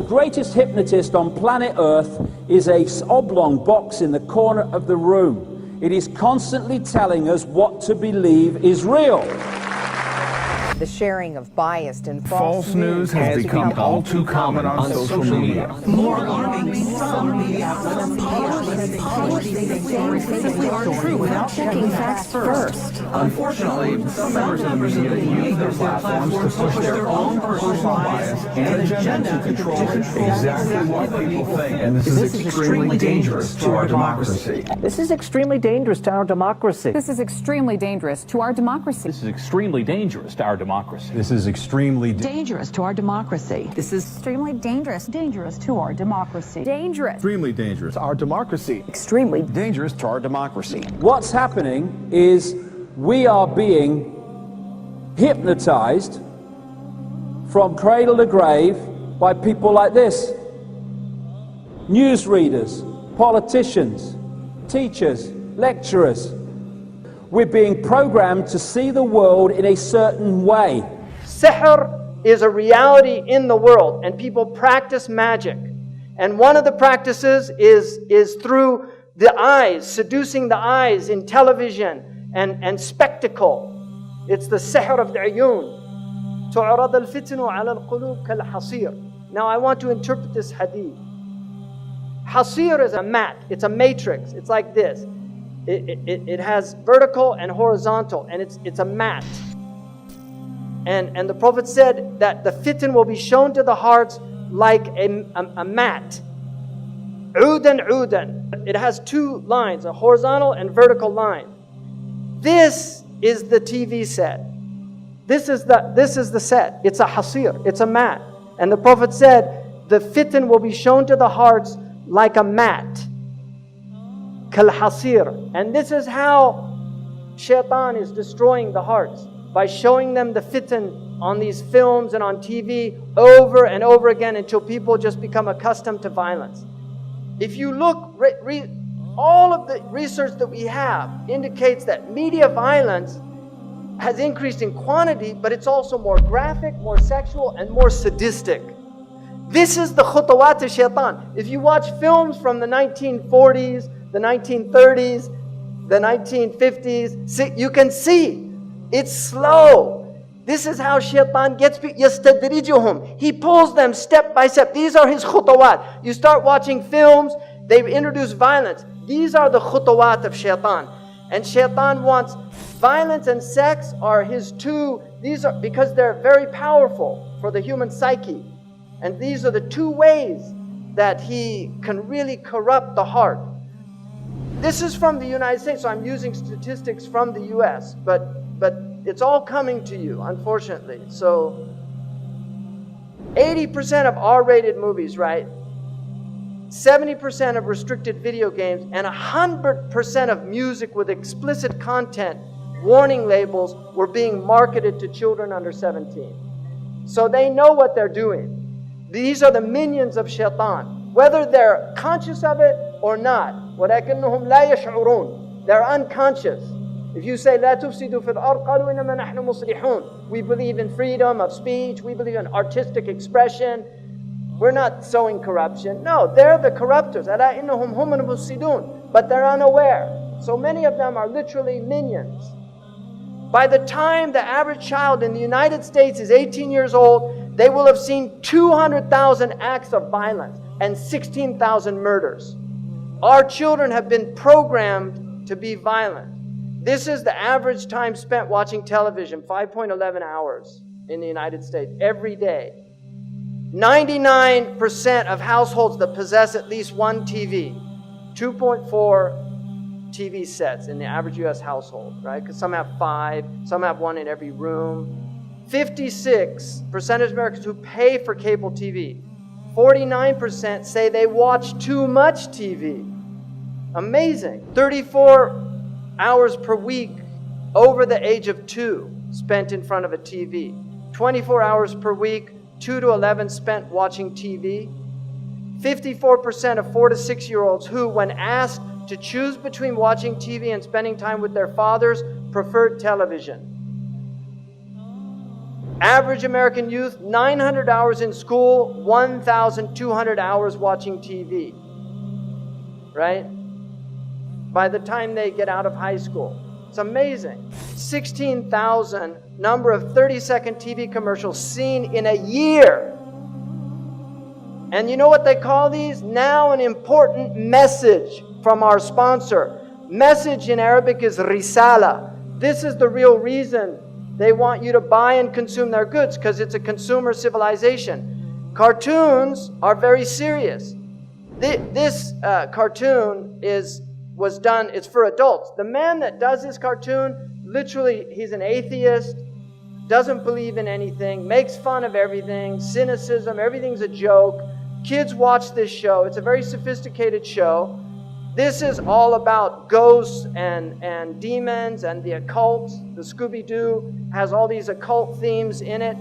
greatest hypnotist on planet Earth is a oblong box in the corner of the room. It is constantly telling us what to believe is real. The sharing of biased and false news has become all too common on social media. More alarming, some media are true without checking facts first. Unfortunately, some members of the media use their platforms to push their own personal bias and agenda to control exactly what people think. And this is extremely dangerous to our democracy. This is extremely dangerous to our democracy. This is extremely dangerous to our democracy. This is extremely dangerous to our democracy. This is extremely dangerous to our democracy. This is extremely dangerous to our democracy. Dangerous. Extremely dangerous to our democracy. Extremely dangerous to our democracy. What's happening is we are being hypnotized from cradle to grave by people like this. Newsreaders, politicians, teachers, lecturers. We're being programmed to see the world in a certain way. Sihr is a reality in the world, and people practice magic. And one of the practices is through the eyes, seducing the eyes in television and spectacle. It's the sihr of the ayun. تعرض الفتن على القلوب كالحصير. Now I want to interpret this hadith. Hasir is a mat. It's a matrix. It's like this. It has vertical and horizontal, and it's a mat. And the Prophet said that the fitan will be shown to the hearts like a mat. Udan, udan. It has two lines, a horizontal and vertical line. This is the TV set. This is the set. It's a hasir. It's a mat. And the Prophet said, the fitan will be shown to the hearts like a mat. Kal hasir. And this is how shaitan is destroying the hearts, by showing them the fitan on these films and on TV over and over again until people just become accustomed to violence. If you look, all of the research that we have indicates that media violence has increased in quantity, but it's also more graphic, more sexual, and more sadistic. This is the khutawat of shaitan. If you watch films from the 1940s, the 1930s, the 1950s, you can see it's slow. This is how shaitan gets people. يَسْتَدْرِجُهُمْ. He pulls them step by step. These are his khutawat. You start watching films, they introduce violence. These are the khutawat of shaitan. And shaitan wants violence and sex are his two, these are because they're very powerful for the human psyche. And these are the two ways that he can really corrupt the heart. This is from the United States, so I'm using statistics from the US, but it's all coming to you, unfortunately. So 80% of R-rated movies, right? 70% of restricted video games, and 100% of music with explicit content, warning labels, were being marketed to children under 17. So they know what they're doing. These are the minions of shaitan, whether they're conscious of it or not. وَلَكِنَّهُمْ لَا يَشْعُرُونَ. They're unconscious. If you say, لَا تُفْسِدُوا فِي الْأَرْضِ قَالُوا إِنَّمَا نَحْنُ مُصْلِحُونَ. We believe in freedom of speech. We believe in artistic expression. We're not sowing corruption. No, they're the corruptors. أَلَا إِنَّهُمْ هُمُ الْمُفْسِدُونَ. But they're unaware. So many of them are literally minions. By the time the average child in the United States is 18 years old, they will have seen 200,000 acts of violence and 16,000 murders. Our children have been programmed to be violent. This is the average time spent watching television, 5.11 hours in the United States every day. 99% of households that possess at least one TV, 2.4 TV sets in the average US household, right? Because some have 5, some have 1 in every room. 56% of Americans who pay for cable TV. 49% say they watch too much TV. Amazing. 34 hours per week over the age of 2 spent in front of a TV. 24 hours per week, 2 to 11 spent watching TV. 54% of 4 to 6-year-olds who, when asked to choose between watching TV and spending time with their fathers, preferred television. Average American youth, 900 hours in school, 1,200 hours watching TV. Right? By the time they get out of high school. It's amazing. 16,000 number of 30-second TV commercials seen in a year. And you know what they call these? Now an important message from our sponsor. Message in Arabic is risala. This is the real reason they want you to buy and consume their goods, because it's a consumer civilization. Cartoons are very serious. This cartoon was done, it's for adults. The man that does this cartoon, literally, he's an atheist, doesn't believe in anything, makes fun of everything, cynicism, everything's a joke. Kids watch this show. It's a very sophisticated show. This is all about ghosts and demons and the occult. The Scooby-Doo has all these occult themes in it.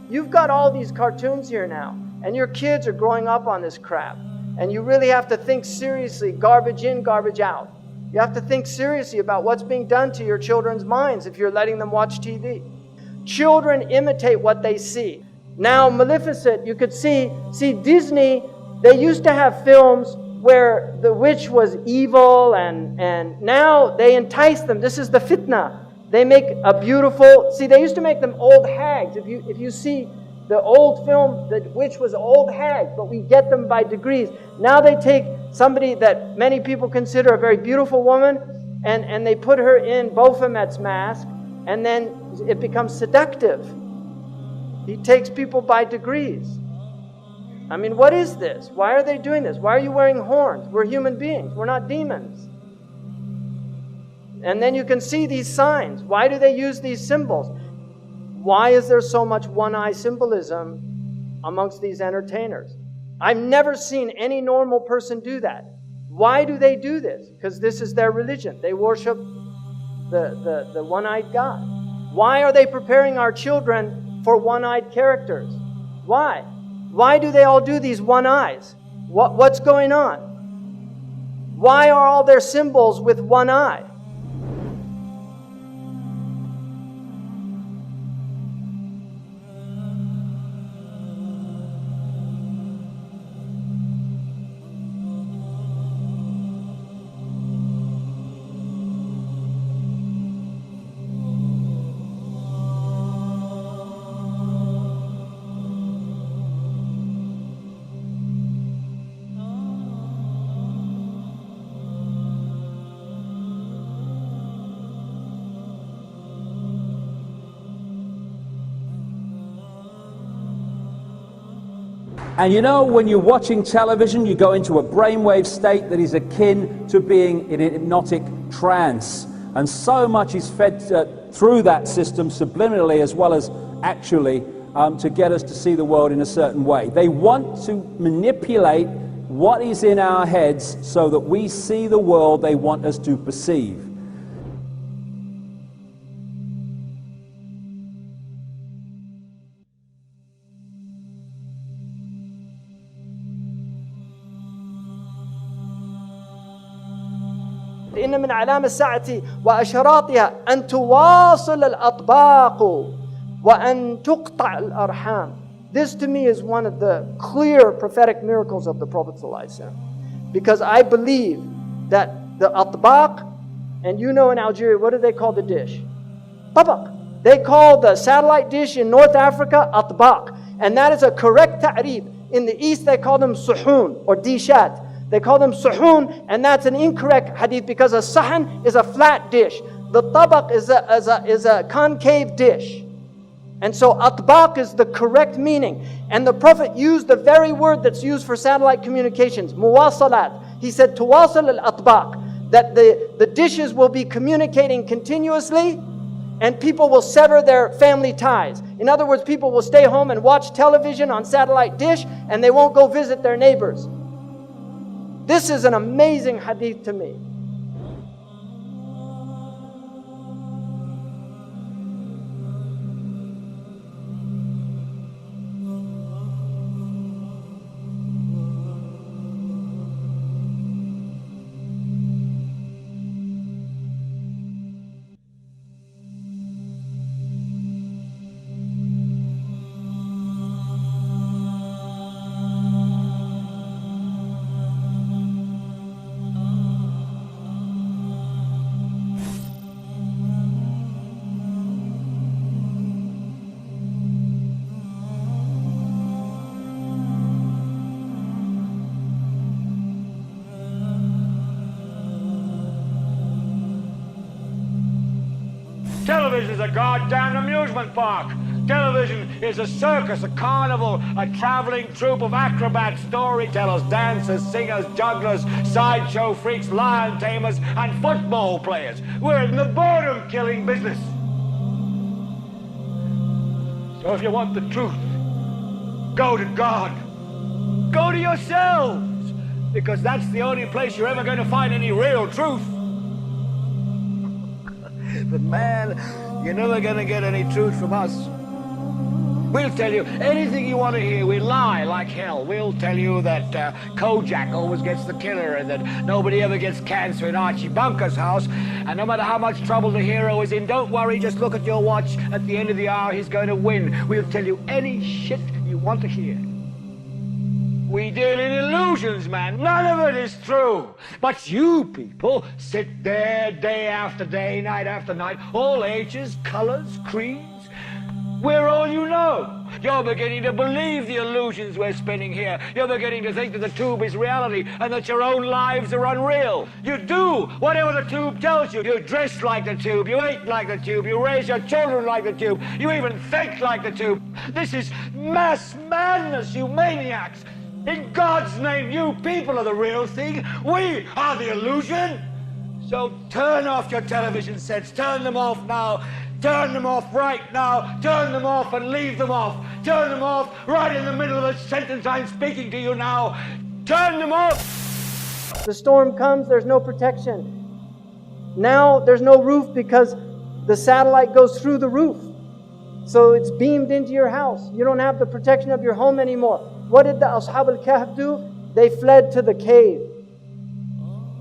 You've got all these cartoons here now, and your kids are growing up on this crap. And you really have to think seriously, garbage in, garbage out. You have to think seriously about what's being done to your children's minds if you're letting them watch TV. Children imitate what they see. Now, Maleficent, you could see Disney, they used to have films where the witch was evil, and now they entice them. This is the fitna. They make a beautiful, they used to make them old hags. If you see the old film, the witch was an old hag, but we get them by degrees. Now they take somebody that many people consider a very beautiful woman, and they put her in Baphomet's mask, and then it becomes seductive. He takes people by degrees. I mean, what is this? Why are they doing this? Why are you wearing horns? We're human beings. We're not demons. And then you can see these signs. Why do they use these symbols? Why is there so much one-eye symbolism amongst these entertainers? I've never seen any normal person do that. Why do they do this? Because this is their religion. They worship the one-eyed God. Why are they preparing our children for one-eyed characters? Why? Why do they all do these one eyes? What's going on? Why are all their symbols with one eye? And you know, when you're watching television, you go into a brainwave state that is akin to being in a hypnotic trance. And so much is fed through that system subliminally as well as actually to get us to see the world in a certain way. They want to manipulate what is in our heads so that we see the world they want us to perceive. إن من علامة الساعة وأشراطها أن تواصل الأطباق وأن تقطع الأرحام. This to me is one of the clear prophetic miracles of the Prophet ﷺ. Because I believe that the atbaq, and you know in Algeria, what do they call the dish? Tabaq. They call the satellite dish in North Africa atbaq. And that is a correct ta'rif. In the East they call them suhoon or dishat. They call them suhoon, and that's an incorrect hadith because a sahan is a flat dish. The tabaq is a concave dish. And so atbaq is the correct meaning. And the Prophet used the very word that's used for satellite communications, muwasalat. He said, tuwasal al-atbaq, that the dishes will be communicating continuously and people will sever their family ties. In other words, people will stay home and watch television on satellite dish and they won't go visit their neighbors. This is an amazing hadith to me. Television is a goddamn amusement park. Television is a circus, a carnival, a traveling troupe of acrobats, storytellers, dancers, singers, jugglers, sideshow freaks, lion tamers, and football players. We're in the boredom-killing business. So if you want the truth, go to God. Go to yourselves, because that's the only place you're ever going to find any real truth. But man, you're never going to get any truth from us. We'll tell you anything you want to hear. We lie like hell. We'll tell you that Kojak always gets the killer and that nobody ever gets cancer in Archie Bunker's house. And no matter how much trouble the hero is in, don't worry, just look at your watch. At the end of the hour, he's going to win. We'll tell you any shit you want to hear. We deal in illusions, man. None of it is true. But you people sit there day after day, night after night, all ages, colors, creeds. We're all you know. You're beginning to believe the illusions we're spinning here. You're beginning to think that the tube is reality and that your own lives are unreal. You do whatever the tube tells you. You dress like the tube. You eat like the tube. You raise your children like the tube. You even think like the tube. This is mass madness, you maniacs. In God's name, you people are the real thing. We are the illusion. So turn off your television sets. Turn them off now. Turn them off right now. Turn them off and leave them off. Turn them off right in the middle of the sentence I'm speaking to you now. Turn them off. The storm comes, there's no protection. Now there's no roof because the satellite goes through the roof. So it's beamed into your house. You don't have the protection of your home anymore. What did the Ashab al-Kahf do? They fled to the cave.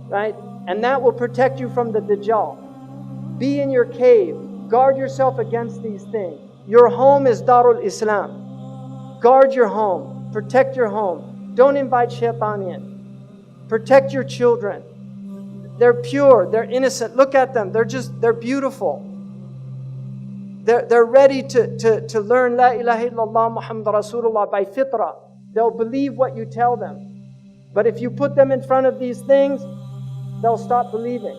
Right? And that will protect you from the Dajjal. Be in your cave. Guard yourself against these things. Your home is Darul Islam. Guard your home. Protect your home. Don't invite Shaitan in. Protect your children. They're pure. They're innocent. Look at them. They're beautiful. They're ready to learn La ilaha illallah Muhammad Rasulullah by fitrah. They'll believe what you tell them. But if you put them in front of these things, they'll stop believing.